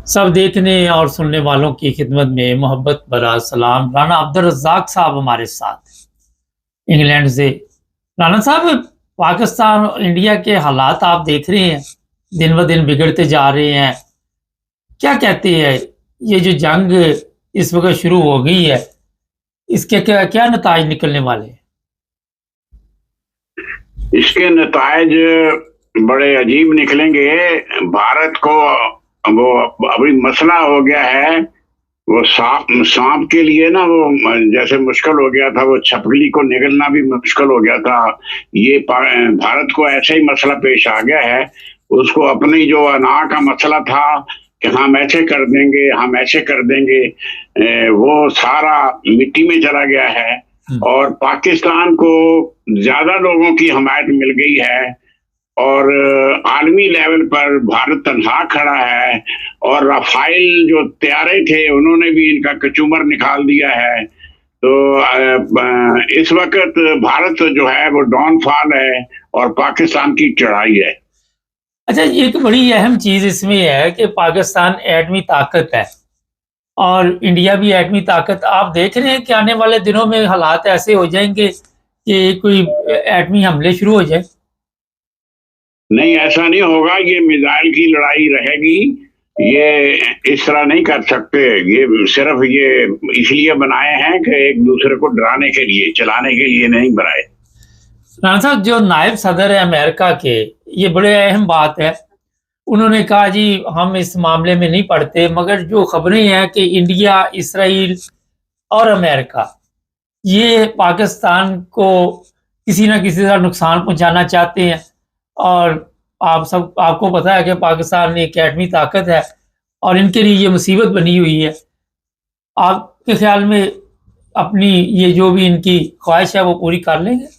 سب دیکھنے اور سننے والوں کی خدمت میں محبت برا سلام۔ رانا عبدالرزاق صاحب ہمارے ساتھ انگلینڈ سے۔ رانا صاحب، پاکستان اور انڈیا کے حالات آپ دیکھ رہے ہیں، دن ب دن بگڑتے جا رہے ہیں۔ کیا کہتے ہیں یہ جو جنگ اس وقت شروع ہو گئی ہے، اس کے کیا نتائج نکلنے والے ہیں؟ اس کے نتائج بڑے عجیب نکلیں گے۔ بھارت کو وہ ابھی مسئلہ ہو گیا ہے، وہ سانپ کے لیے نا وہ جیسے مشکل ہو گیا تھا، وہ چھپکلی کو نگلنا بھی مشکل ہو گیا تھا۔ یہ بھارت کو ایسے ہی مسئلہ پیش آ گیا ہے۔ اس کو اپنی جو انا کا مسئلہ تھا کہ ہم ایسے کر دیں گے، ہم ایسے کر دیں گے، وہ سارا مٹی میں چلا گیا ہے۔ اور پاکستان کو زیادہ لوگوں کی حمایت مل گئی ہے، اور عالمی لیول پر بھارت تنہا کھڑا ہے، اور رافائل جو طیارے تھے انہوں نے بھی ان کا کچومر نکال دیا ہے۔ تو اس وقت بھارت جو ہے وہ ڈاؤن فال ہے اور پاکستان کی چڑھائی ہے۔ اچھا، ایک بڑی اہم چیز اس میں ہے کہ پاکستان ایٹمی طاقت ہے اور انڈیا بھی ایٹمی طاقت۔ آپ دیکھ رہے ہیں کہ آنے والے دنوں میں حالات ایسے ہو جائیں گے کہ کوئی ایٹمی حملے شروع ہو جائے؟ نہیں، ایسا نہیں ہوگا۔ یہ میزائل کی لڑائی رہے گی، یہ اس طرح نہیں کر سکتے۔ یہ صرف یہ اس لیے بنائے ہیں کہ ایک دوسرے کو ڈرانے کے لیے، چلانے کے لیے نہیں بنائے۔ رانا صاحب، جو نائب صدر ہے امریکہ کے، یہ بڑے اہم بات ہے، انہوں نے کہا جی ہم اس معاملے میں نہیں پڑتے، مگر جو خبریں ہیں کہ انڈیا، اسرائیل اور امریکہ یہ پاکستان کو کسی نہ کسی طرح نقصان پہنچانا چاہتے ہیں، اور آپ کو پتہ ہے کہ پاکستان ایک ایٹمی طاقت ہے اور ان کے لیے یہ مصیبت بنی ہوئی ہے۔ آپ کے خیال میں اپنی یہ جو بھی ان کی خواہش ہے وہ پوری کر لیں گے؟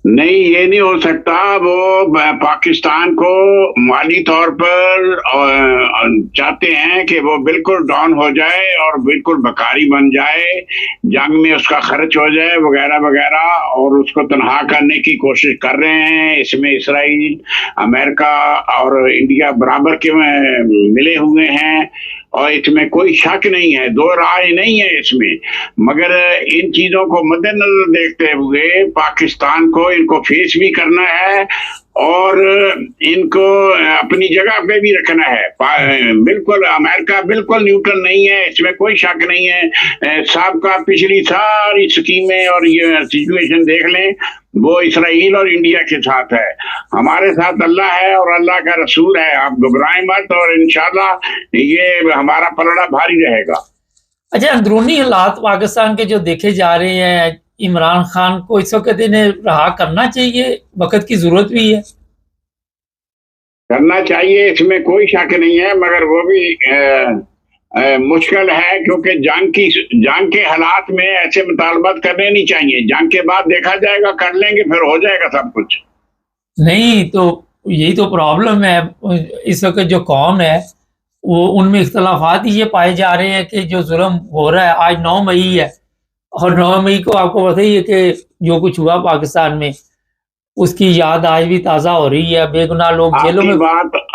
نہیں، یہ نہیں ہو سکتا۔ وہ پاکستان کو مالی طور پر چاہتے ہیں کہ وہ بالکل ڈاؤن ہو جائے اور بالکل بکاری بن جائے، جنگ میں اس کا خرچ ہو جائے وغیرہ وغیرہ، اور اس کو تنہا کرنے کی کوشش کر رہے ہیں۔ اس میں اسرائیل، امریکہ اور انڈیا برابر کے ملے ہوئے ہیں، اور اس میں کوئی شک نہیں ہے، دو رائے نہیں ہے اس میں۔ مگر ان چیزوں کو مد نظر دیکھتے ہوئے پاکستان کو ان کو فیس بھی کرنا ہے اور ان کو اپنی جگہ پہ بھی رکھنا ہے۔ بالکل امریکہ بالکل نیوٹرل نہیں ہے، اس میں کوئی شک نہیں ہے۔ سابقہ پچھلی ساری سکیمیں اور یہ سچویشن دیکھ لیں، وہ اسرائیل اور انڈیا کے ساتھ ہے۔ ہمارے ساتھ اللہ ہے اور اللہ کا رسول ہے، آپ گھبرائیں مت، اور انشاءاللہ یہ ہمارا پلڑا بھاری رہے گا۔ اچھا، اندرونی حالات پاکستان کے جو دیکھے جا رہے ہیں، عمران خان کو اس وقت انہیں رہا کرنا چاہیے، وقت کی ضرورت بھی ہے؟ کرنا چاہیے، اس میں کوئی شک نہیں ہے، مگر وہ بھی مشکل ہے، کیونکہ جنگ کے حالات میں ایسے مطالبات کرنے نہیں چاہیے۔ جنگ کے بعد دیکھا جائے گا، کر لیں گے، پھر ہو جائے گا سب کچھ۔ نہیں تو یہی تو پرابلم ہے اس وقت، جو قوم ہے وہ ان میں اختلافات یہ پائے جا رہے ہیں کہ جو ظلم ہو رہا ہے۔ آج 9 مئی ہے اور 9 مئی کو آپ کو پتہ ہی ہے کہ جو کچھ ہوا پاکستان میں، اس کی یاد آج بھی تازہ ہو رہی ہے۔ بے گناہ لوگ جیلوں میں۔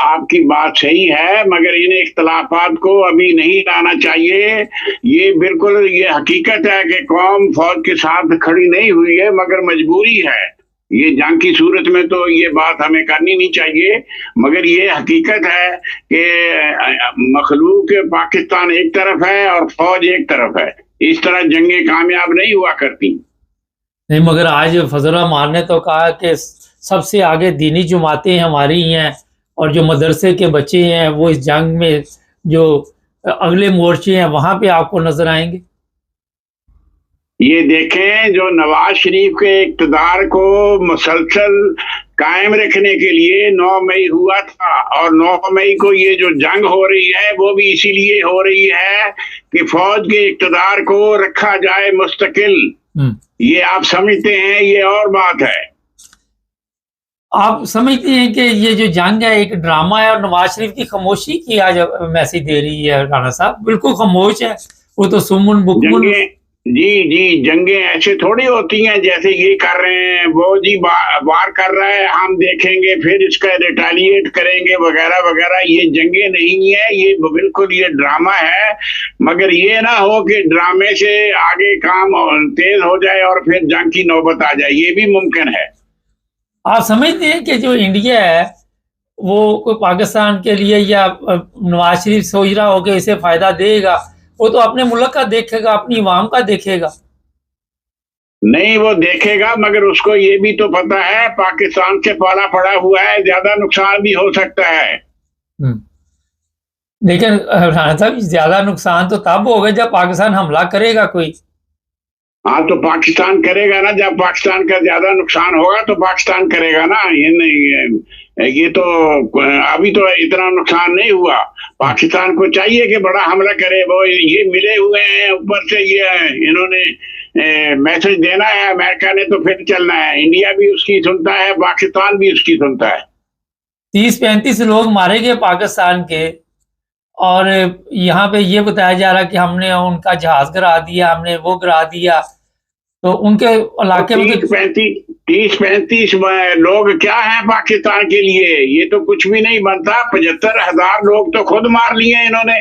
آپ کی بات صحیح ہے، مگر ان اختلافات کو ابھی نہیں لانا چاہیے۔ یہ بالکل یہ حقیقت ہے کہ قوم فوج کے ساتھ کھڑی نہیں ہوئی ہے، مگر مجبوری ہے۔ یہ جنگ کی صورت میں تو یہ بات ہمیں کرنی نہیں چاہیے، مگر یہ حقیقت ہے کہ مخلوق پاکستان ایک طرف ہے اور فوج ایک طرف ہے۔ اس طرح جنگیں کامیاب نہیں ہوا کرتی۔ نہیں، مگر آج فضل الرحمان نے تو کہا کہ سب سے آگے دینی جماعتیں ہماری ہیں، اور جو مدرسے کے بچے ہیں وہ اس جنگ میں جو اگلے مورچے ہیں وہاں پہ آپ کو نظر آئیں گے۔ یہ دیکھیں، جو نواز شریف کے اقتدار کو مسلسل قائم رکھنے کے لیے 9 مئی ہوا تھا، اور 9 مئی کو یہ جو جنگ ہو رہی ہے وہ بھی اسی لیے ہو رہی ہے کہ فوج کے اقتدار کو رکھا جائے مستقل۔ یہ آپ سمجھتے ہیں، یہ اور بات ہے۔ آپ سمجھتے ہیں کہ یہ جو جنگ ہے ایک ڈرامہ ہے، اور نواز شریف کی خاموشی کی آج میسج دے رہی ہے؟ رانا صاحب بالکل خاموش ہے، وہ تو سمن بکمن۔ जी जी, जंगें ऐसे थोड़ी होती हैं जैसे ये कर रहे हैं, वो जी वार कर रहा है, हम देखेंगे फिर इसका रिटेलिएट करेंगे वगैरह वगैरह। ये जंगें नहीं है, ये बिल्कुल ये ड्रामा है। मगर ये ना हो कि ड्रामे से आगे काम तेज हो जाए और फिर जंग की नौबत आ जाए, ये भी मुमकिन है। आप समझते हैं कि जो इंडिया है वो कोई पाकिस्तान के लिए, या नवाज शरीफ सोच रहा हो कि इसे फायदा देगा? वो तो अपने मुल्क का देखेगा, अपनी अवाम का देखेगा। नहीं, वो देखेगा, मगर उसको ये भी तो पता है पाकिस्तान से पाला पड़ा हुआ है, ज्यादा नुकसान भी हो सकता है। लेकिन राणा साहब, ज्यादा नुकसान तो तब होगा जब पाकिस्तान हमला करेगा कोई। हाँ, तो पाकिस्तान करेगा ना, जब पाकिस्तान का ज्यादा नुकसान होगा तो पाकिस्तान करेगा ना। ये नहीं, ये तो अभी तो इतना नुकसान नहीं हुआ। पाकिस्तान को चाहिए कि बड़ा हमला करे। वो ये मिले हुए हैं, ऊपर से ये इन्होंने मैसेज देना है अमेरिका ने, तो फिर चलना है। इंडिया भी उसकी सुनता है, पाकिस्तान भी उसकी सुनता है। 30-35 लोग मारे गए पाकिस्तान के, और यहाँ पे ये बताया जा रहा है कि हमने उनका जहाज गिरा दिया, हमने वो गिरा दिया। तो उनके इलाके में 30-35 लोग क्या हैं पाकिस्तान के लिए? ये तो कुछ भी नहीं बनता। 75,000 लोग तो खुद मार लिए इन्होंने,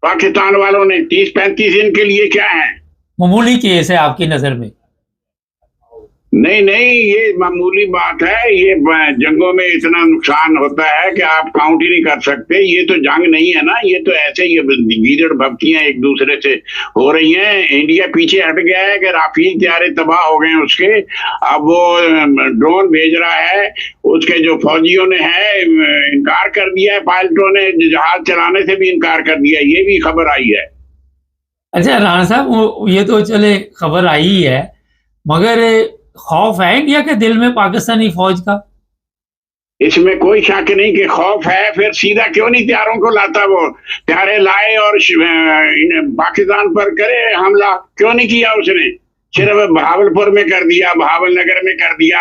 पाकिस्तान वालों ने। 30-35 इनके लिए क्या है? मामूली केस है आपकी नजर में? नहीं नहीं, ये मामूली बात है। ये जंगों में इतना नुकसान होता है कि आप काउंट ही नहीं कर सकते। ये तो जंग नहीं है ना, ये तो ऐसे ही गीदड़ भपकियां एक दूसरे से हो रही हैं। इंडिया पीछे हट गया है कि राफेल त्यारे तबाह हो गए उसके। अब वो ड्रोन भेज रहा है, उसके जो फौजियों ने है इनकार कर दिया है, पायलटों ने जहाज चलाने से भी इनकार कर दिया। ये भी खबर आई है। अच्छा राणा साहब, ये तो चले खबर आई ही है, मगर खौफ है इंडिया के दिल में पाकिस्तानी फौज का? इसमें कोई शक नहीं कि खौफ है। फिर सीधा क्यों नहीं त्यारों को लाता? वो त्यारे लाए और पाकिस्तान पर करे हमला, क्यों नहीं किया उसने? सिर्फ बहावलपुर में कर दिया, बहावल नगर में कर दिया,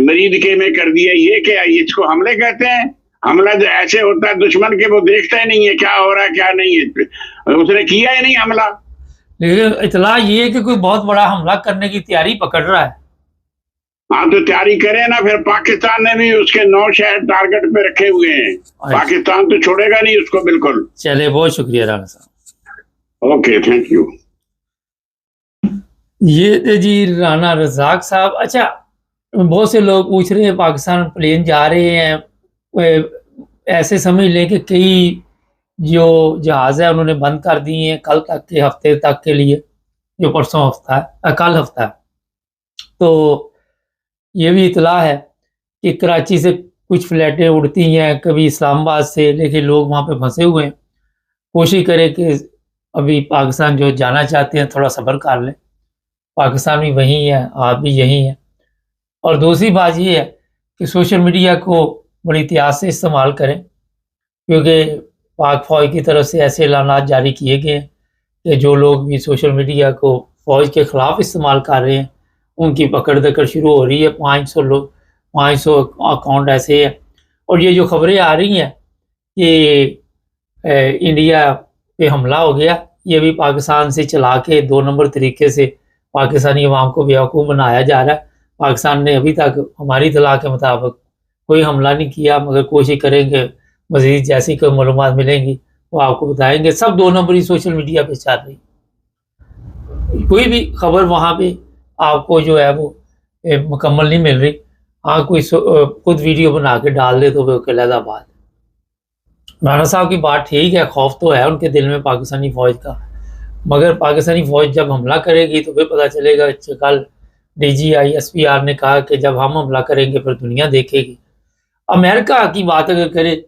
मरीदके में कर दिया। ये क्या, इसको हमले कहते हैं? हमला जो ऐसे होता है दुश्मन के, वो देखता ही नहीं है क्या हो रहा है क्या नहीं है। उसने किया ही नहीं हमला। लेकिन इतला ये है कि कोई बहुत बड़ा हमला करने की तैयारी पकड़ रहा है। हाँ, तो तैयारी करे ना। फिर पाकिस्तान ने भी उसके 9 शहर टारगेट पे रखे हुए हैं। पाकिस्तान तो छोड़ेगा नहीं उसको बिल्कुल। चले, बहुत शुक्रिया राणा साहब। Okay, thank you. ये थे जी राणा रज़ाक साहब। अच्छा, बहुत से लोग पूछ रहे हैं पाकिस्तान प्लेन जा रहे हैं, ऐसे समझ लें कि कई जो जहाज़ है उन्होंने बंद कर दिए हैं कल तक के, हफ्ते तक के लिए, जो परसों हफ्ता है, कल हफ्ता है। तो ये भी इतला है कि कराची से कुछ फ़्लाइटें उड़ती हैं, कभी इस्लामाबाद से, लेकिन लोग वहाँ पे फंसे हुए हैं। कोशिश करें कि अभी पाकिस्तान जो जाना चाहते हैं थोड़ा सब्र कर लें। पाकिस्तान भी वहीं है, आप भी यहीं हैं। और दूसरी बात ये है कि सोशल मीडिया को बड़ी एहतियात से इस्तेमाल करें, क्योंकि पाक फ़ौज की तरफ से ऐसे ऐलानात जारी किए गए हैं कि जो लोग भी सोशल मीडिया को फ़ौज के ख़िलाफ़ इस्तेमाल कर रहे हैं उनकी पकड़ दकड़ शुरू हो रही है। 500 लोग, 500 अकाउंट ऐसे हैं। और ये जो खबरें आ रही हैं कि इंडिया पे हमला हो गया, ये भी पाकिस्तान से चला के 2 नंबर तरीके से पाकिस्तानी अवाम को बेवकूफ़ बनाया जा रहा है। पाकिस्तान ने अभी तक हमारी इत्तला के मुताबिक कोई हमला नहीं किया, मगर कोशिश करेंगे मज़ीद जैसी कोई मालूमात मिलेंगी वो आपको बताएंगे। सब 2 नंबरी सोशल मीडिया पे चल रही, कोई भी खबर वहाँ पे आपको जो है वो मुकम्मल नहीं मिल रही। हाँ, कोई खुद वीडियो बना के डाल दे तो वो अलग बात। राणा साहब की बात ठीक है, खौफ तो है उनके दिल में पाकिस्तानी फ़ौज का, मगर पाकिस्तानी फ़ौज जब हमला करेगी तो फिर पता चलेगा। कल DGI SPR ने कहा कि जब हम हमला करेंगे फिर दुनिया देखेगी। अमेरिका की बात अगर करें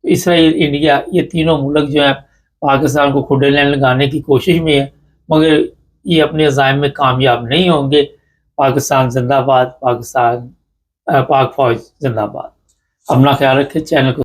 तो इसराइल, इंडिया, ये तीनों मुल्क जो हैं पाकिस्तान को खुडे लाइन लगाने की कोशिश में है, मगर ये अपने अज़ाइम में कामयाब नहीं होंगे। पाकिस्तान जिंदाबाद, पाक फ़ौज जिंदाबाद। अपना ख्याल रखें। चैनल को